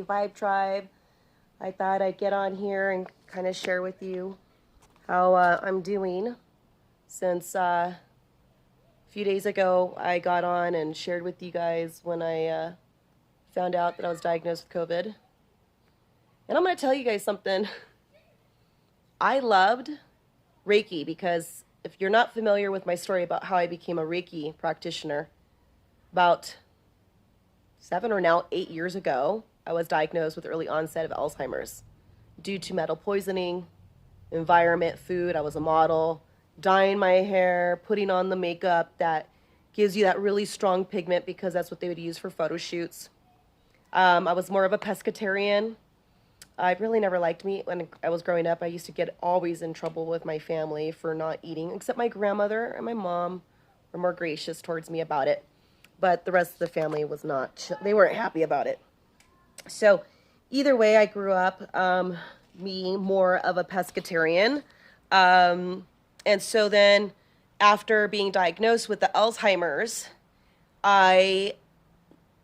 Hey Vibe Tribe. I thought I'd get on here and kind of share with you how I'm doing since a few days ago I got on and shared with you guys when I found out that I was diagnosed with COVID. And I'm going to tell you guys something. I loved Reiki because if you're not familiar with my story about how I became a Reiki practitioner, about 8 years ago, I was diagnosed with early onset of Alzheimer's due to metal poisoning, environment, food. I was a model, dyeing my hair, putting on the makeup that gives you that really strong pigment because that's what they would use for photo shoots. I was more of a pescatarian. I really never liked meat when I was growing up. I used to get always in trouble with my family for not eating, except my grandmother and my mom were more gracious towards me about it. But the rest of the family was not. They weren't happy about it. So either way, I grew up being more of a pescatarian. And so then after being diagnosed with the Alzheimer's, I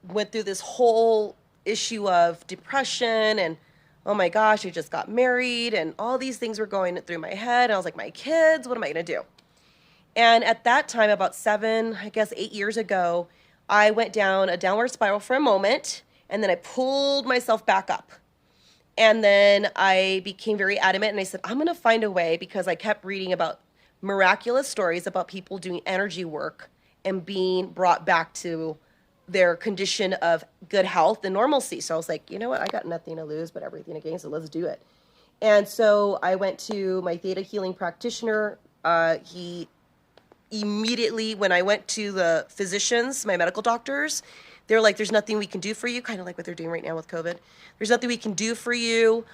went through this whole issue of depression and, oh my gosh, I just got married and all these things were going through my head. And I was like, my kids, what am I going to do? And at that time, about 8 years ago, I went down a downward spiral for a moment, and then I pulled myself back up. And then I became very adamant, and I said, I'm going to find a way, because I kept reading about miraculous stories about people doing energy work and being brought back to their condition of good health and normalcy. So I was like, you know what? I got nothing to lose, but everything to gain, so let's do it. And so I went to my theta healing practitioner. He immediately, when I went to the physicians, my medical doctors, they're like, there's nothing we can do for you, kind of like what they're doing right now with COVID. There's nothing we can do for you.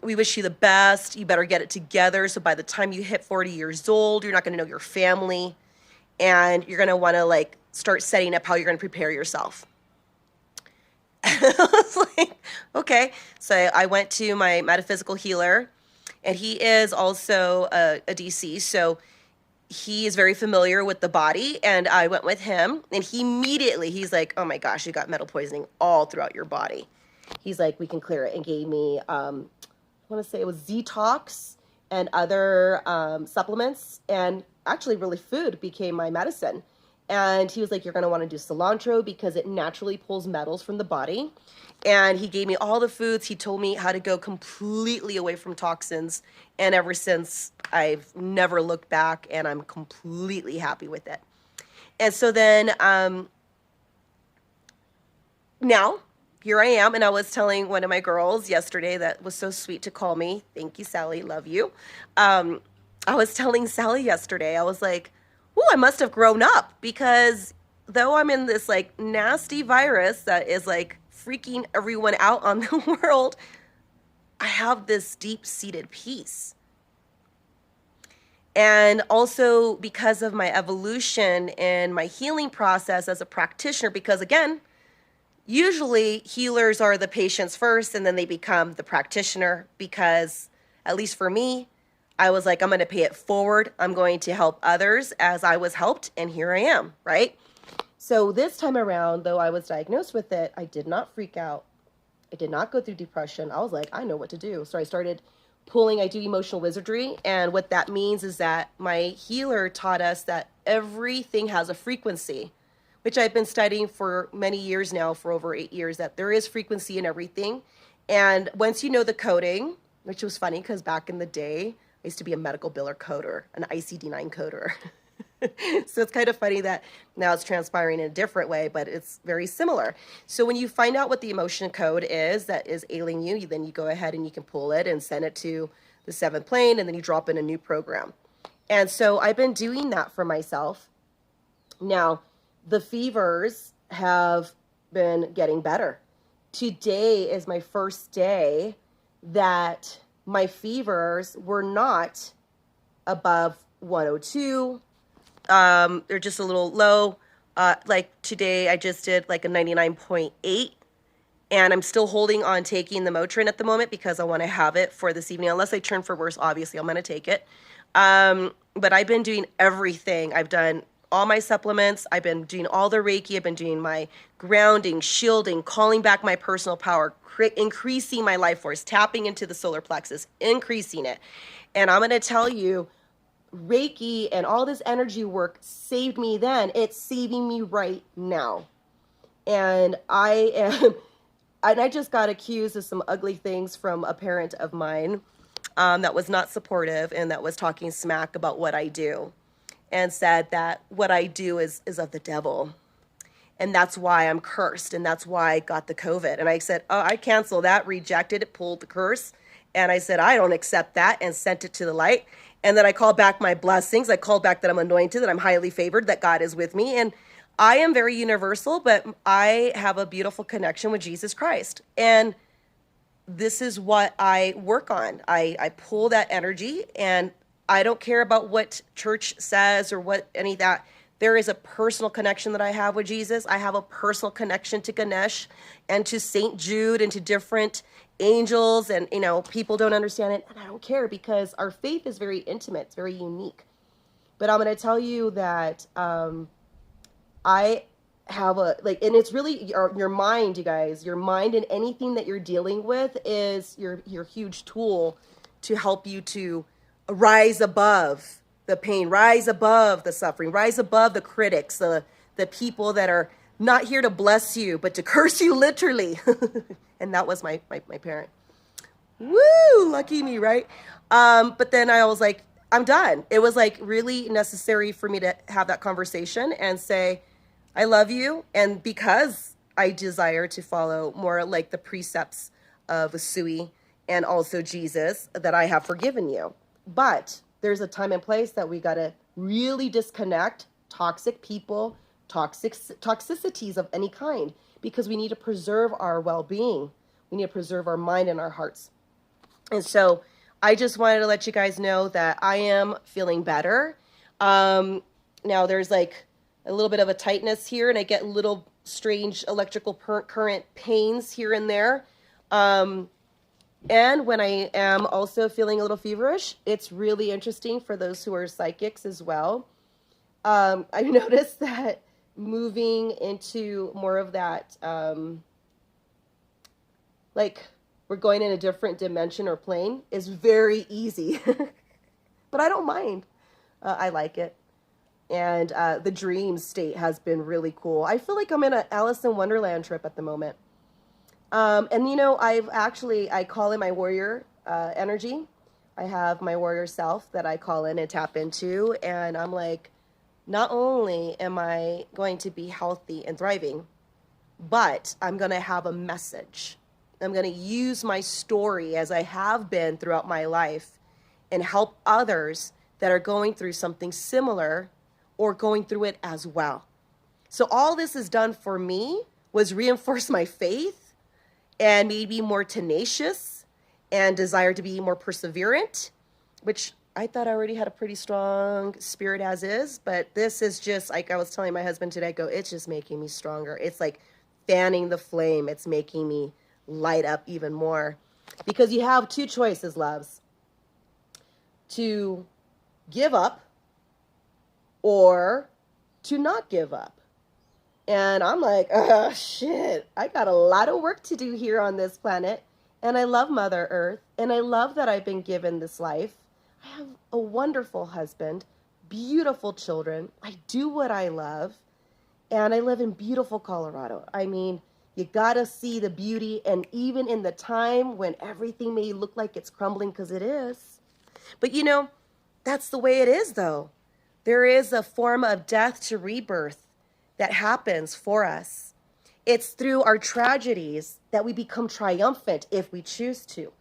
We wish you the best. You better get it together. So by the time you hit 40 years old, you're not going to know your family. And you're going to want to start setting up how you're going to prepare yourself. I was like, okay. So I went to my metaphysical healer, and he is also a DC. So he is very familiar with the body, and I went with him, and he's like, oh my gosh, you got metal poisoning all throughout your body. He's like, we can clear it, and gave me, I want to say it was Zetox and other supplements, and actually really food became my medicine. And he was like, you're going to want to do cilantro because it naturally pulls metals from the body. And he gave me all the foods. He told me how to go completely away from toxins. And ever since, I've never looked back, and I'm completely happy with it. And so then now here I am. And I was telling one of my girls yesterday that was so sweet to call me. Thank you, Sally. Love you. I was telling Sally yesterday, I was like, oh, I must have grown up, because though I'm in this nasty virus that is freaking everyone out on the world, I have this deep-seated peace. And also because of my evolution and my healing process as a practitioner, because again, usually healers are the patients first and then they become the practitioner, because at least for me, I was like, I'm going to pay it forward. I'm going to help others as I was helped. And here I am, right? So this time around, though I was diagnosed with it, I did not freak out. I did not go through depression. I was like, I know what to do. So I started I do emotional wizardry. And what that means is that my healer taught us that everything has a frequency, which I've been studying for many years now, for over 8 years, that there is frequency in everything. And once you know the coding, which was funny because back in the day, I used to be a medical biller coder, an ICD-9 coder. So it's kind of funny that now it's transpiring in a different way, but it's very similar. So when you find out what the emotion code is that is ailing you, then you go ahead and you can pull it and send it to the seventh plane, and then you drop in a new program. And so I've been doing that for myself. Now, the fevers have been getting better. Today is my first day that my fevers were not above 102. They're just a little low. Today I just did a 99.8, and I'm still holding on taking the Motrin at the moment because I want to have it for this evening. Unless I turn for worse, obviously I'm going to take it. But I've been doing everything. I've done all my supplements. I've been doing all the Reiki. I've been doing my grounding, shielding, calling back my personal power, increasing my life force, tapping into the solar plexus, increasing it. And I'm going to tell you, Reiki and all this energy work saved me then. It's saving me right now. And I just got accused of some ugly things from a parent of mine that was not supportive and that was talking smack about what I do, and said that what I do is of the devil. And that's why I'm cursed. And that's why I got the COVID. And I said, oh, I cancel that, rejected it, pulled the curse. And I said, I don't accept that, and sent it to the light. And then I called back my blessings. I called back that I'm anointed, that I'm highly favored, that God is with me. And I am very universal, but I have a beautiful connection with Jesus Christ. And this is what I work on. I pull that energy, and I don't care about what church says or what any of that. There is a personal connection that I have with Jesus. I have a personal connection to Ganesh and to St. Jude and to different angels. And, people don't understand it. And I don't care, because our faith is very intimate. It's very unique. But I'm going to tell you that I have and it's really your mind, you guys. Your mind and anything that you're dealing with is your huge tool to help you to rise above the pain, rise above the suffering, rise above the critics, the people that are not here to bless you, but to curse you literally. And that was my parent. Woo, lucky me, right? But then I was like, I'm done. It was like really necessary for me to have that conversation and say, I love you. And because I desire to follow more like the precepts of Sui and also Jesus, that I have forgiven you. But there's a time and place that we got to really disconnect toxic people, toxicities of any kind, because we need to preserve our well-being. We need to preserve our mind and our hearts. And so I just wanted to let you guys know that I am feeling better. Now there's like a little bit of a tightness here, and I get little strange electrical current pains here and there. And when I am also feeling a little feverish, it's really interesting for those who are psychics as well. I've noticed that moving into more of that, like we're going in a different dimension or plane, is very easy. But I don't mind. I like it. And the dream state has been really cool. I feel like I'm in an Alice in Wonderland trip at the moment. And I call in my warrior energy. I have my warrior self that I call in and tap into. And I'm like, not only am I going to be healthy and thriving, but I'm going to have a message. I'm going to use my story, as I have been throughout my life, and help others that are going through something similar or going through it as well. So all this has done for me was reinforce my faith and made me more tenacious and desire to be more perseverant, which I thought I already had a pretty strong spirit as is. But this is just, like I was telling my husband today, it's just making me stronger. It's like fanning the flame. It's making me light up even more. Because you have two choices, loves. To give up or to not give up. And I'm like, oh, shit, I got a lot of work to do here on this planet. And I love Mother Earth. And I love that I've been given this life. I have a wonderful husband, beautiful children. I do what I love. And I live in beautiful Colorado. I mean, you got to see the beauty. And even in the time when everything may look like it's crumbling, because it is. But that's the way it is, though. There is a form of death to rebirth that happens for us. It's through our tragedies that we become triumphant if we choose to.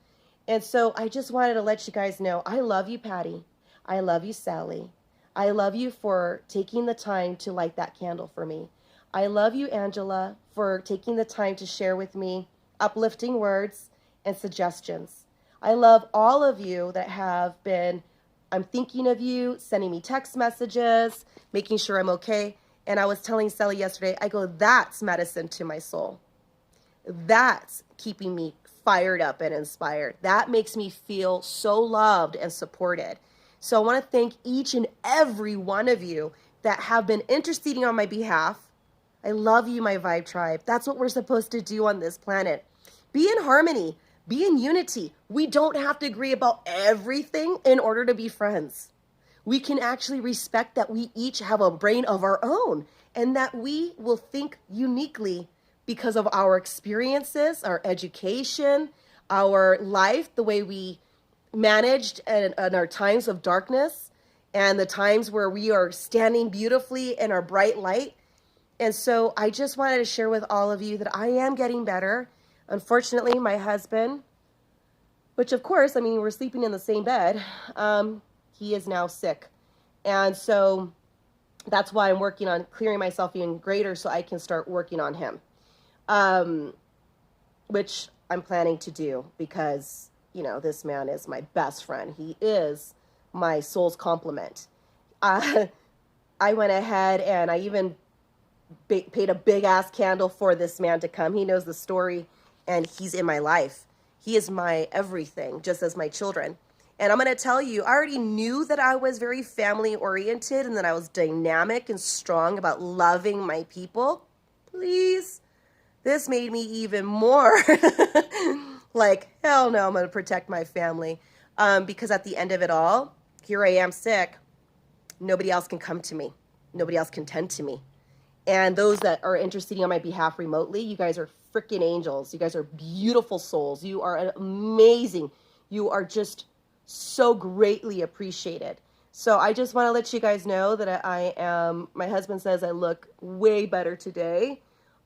And so I just wanted to let you guys know, I love you, Patty. I love you, Sally. I love you for taking the time to light that candle for me. I love you, Angela, for taking the time to share with me uplifting words and suggestions. I love all of you that have been, I'm thinking of you, sending me text messages, making sure I'm okay. And I was telling Sally yesterday, I go, that's medicine to my soul. That's keeping me fired up and inspired. That makes me feel so loved and supported. So I want to thank each and every one of you that have been interceding on my behalf. I love you, my vibe tribe. That's what we're supposed to do on this planet. Be in harmony, be in unity. We don't have to agree about everything in order to be friends. We can actually respect that we each have a brain of our own and that we will think uniquely because of our experiences, our education, our life, the way we managed and our times of darkness and the times where we are standing beautifully in our bright light. And so I just wanted to share with all of you that I am getting better. Unfortunately, my husband, which of course, I mean, we're sleeping in the same bed, he is now sick. And so that's why I'm working on clearing myself even greater so I can start working on him, which I'm planning to do because, you know, this man is my best friend. He is my soul's complement. I went ahead and I even paid a big ass candle for this man to come. He knows the story and he's in my life. He is my everything, just as my children. And I'm going to tell you, I already knew that I was very family oriented and that I was dynamic and strong about loving my people. Please. This made me even more like, hell no, I'm going to protect my family. Because at the end of it all, here I am sick. Nobody else can come to me. Nobody else can tend to me. And those that are interceding on my behalf remotely, you guys are freaking angels. You guys are beautiful souls. You are amazing. You are just so greatly appreciated. So I just want to let you guys know that I am, my husband says I look way better today.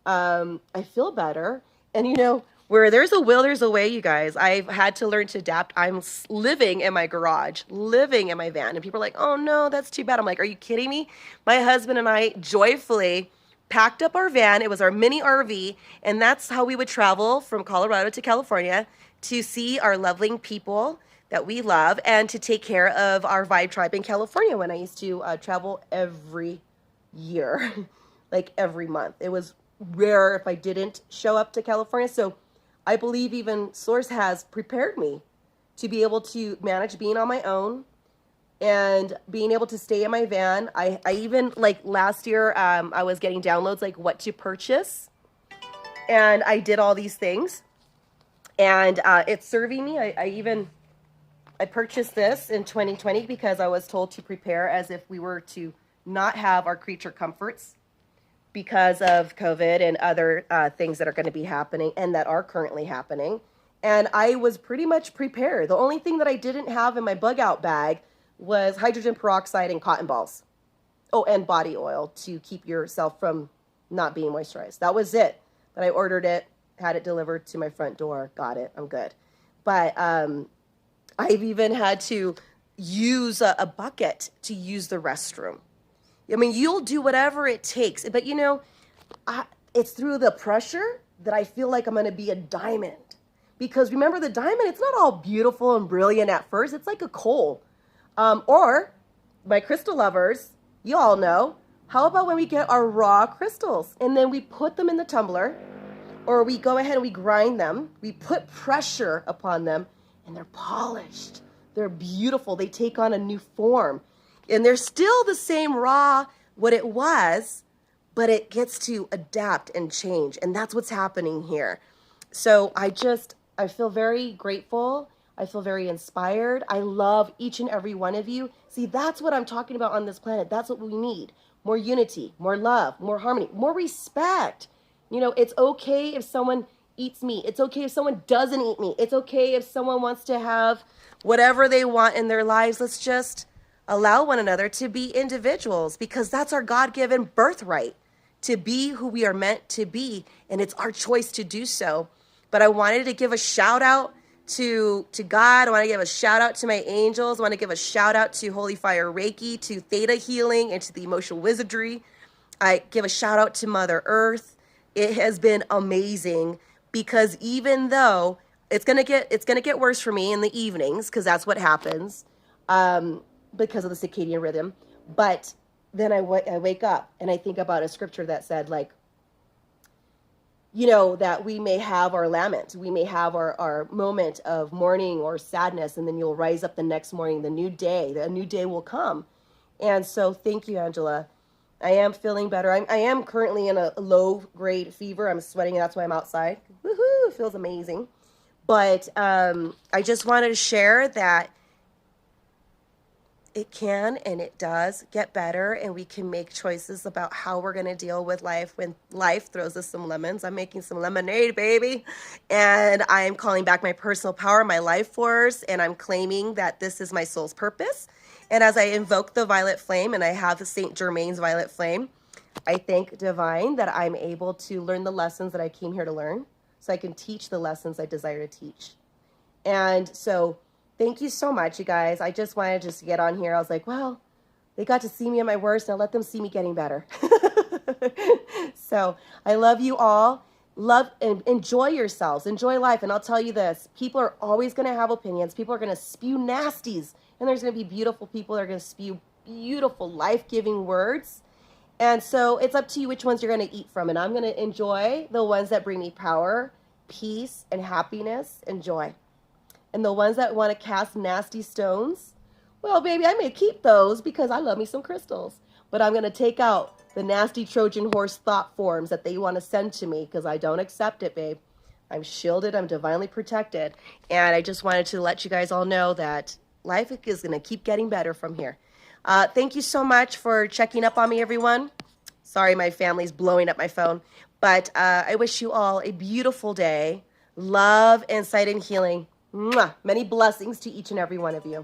I feel better. And you know, where there's a will, there's a way, you guys. I've had to learn to adapt. I'm living in my garage, living in my van. And people are like, oh no, that's too bad. I'm like, are you kidding me? My husband and I joyfully packed up our van. It was our mini RV. And that's how we would travel from Colorado to California to see our loving people that we love and to take care of our vibe tribe in California when I used to travel every year, like every month. It was rare if I didn't show up to California. So I believe even Source has prepared me to be able to manage being on my own and being able to stay in my van. I even, like last year, I was getting downloads like what to purchase. And I did all these things. And it's serving me. I purchased this in 2020 because I was told to prepare as if we were to not have our creature comforts because of COVID and other things that are going to be happening and that are currently happening. And I was pretty much prepared. The only thing that I didn't have in my bug out bag was hydrogen peroxide and cotton balls. Oh, and body oil to keep yourself from not being moisturized. That was it. But I ordered it, had it delivered to my front door, got it, I'm good. But I've even had to use a bucket to use the restroom. I mean, you'll do whatever it takes. But, you know, it's through the pressure that I feel like I'm going to be a diamond. Because remember, the diamond, it's not all beautiful and brilliant at first. It's like a coal. Or, my crystal lovers, you all know, how about when we get our raw crystals and then we put them in the tumbler, or we go ahead and we grind them, we put pressure upon them, and they're polished. They're beautiful. They take on a new form. And they're still the same raw, what it was, but it gets to adapt and change. And that's what's happening here. So I feel very grateful. I feel very inspired. I love each and every one of you. See, that's what I'm talking about on this planet. That's what we need. More unity, more love, more harmony, more respect. You know, it's okay if someone eats meat. It's okay if someone doesn't eat meat. It's okay if someone wants to have whatever they want in their lives. Let's just allow one another to be individuals, because that's our God-given birthright, to be who we are meant to be, and it's our choice to do so. But I wanted to give a shout out to God. I want to give a shout out to my angels. I want to give a shout out to Holy Fire Reiki, to Theta Healing, and to the Emotional Wizardry. I give a shout out to Mother Earth. It has been amazing, because even though it's gonna get worse for me in the evenings, because that's what happens, because of the circadian rhythm. But then I wake up and I think about a scripture that said, like, you know, that we may have our lament, we may have our moment of mourning or sadness, and then you'll rise up the next morning, a new day will come. And so thank you, Angela. I am feeling better. I am currently in a low-grade fever. I'm sweating, and that's why I'm outside. Woohoo! It feels amazing. But I just wanted to share that it can and it does get better, and we can make choices about how we're going to deal with life when life throws us some lemons. I'm making some lemonade, baby, and I'm calling back my personal power, my life force, and I'm claiming that this is my soul's purpose. And as I invoke the violet flame, and I have the Saint Germain's violet flame, I thank divine that I'm able to learn the lessons that I came here to learn, so I can teach the lessons I desire to teach. And so thank you so much, you guys. I just wanted to get on here. I was like, well, they got to see me at my worst. Now let them see me getting better. So I love you all. Love and enjoy yourselves. Enjoy life. And I'll tell you this, people are always going to have opinions. People are going to spew nasties. And there's going to be beautiful people that are going to spew beautiful, life-giving words. And so it's up to you which ones you're going to eat from. And I'm going to enjoy the ones that bring me power, peace, and happiness and joy. And the ones that want to cast nasty stones, well, baby, I may keep those because I love me some crystals. But I'm going to take out the nasty Trojan horse thought forms that they want to send to me because I don't accept it, babe. I'm shielded. I'm divinely protected. And I just wanted to let you guys all know that life is going to keep getting better from here. Thank you so much for checking up on me, everyone. Sorry, my family's blowing up my phone. But I wish you all a beautiful day. Love, insight, and healing. Mwah! Many blessings to each and every one of you.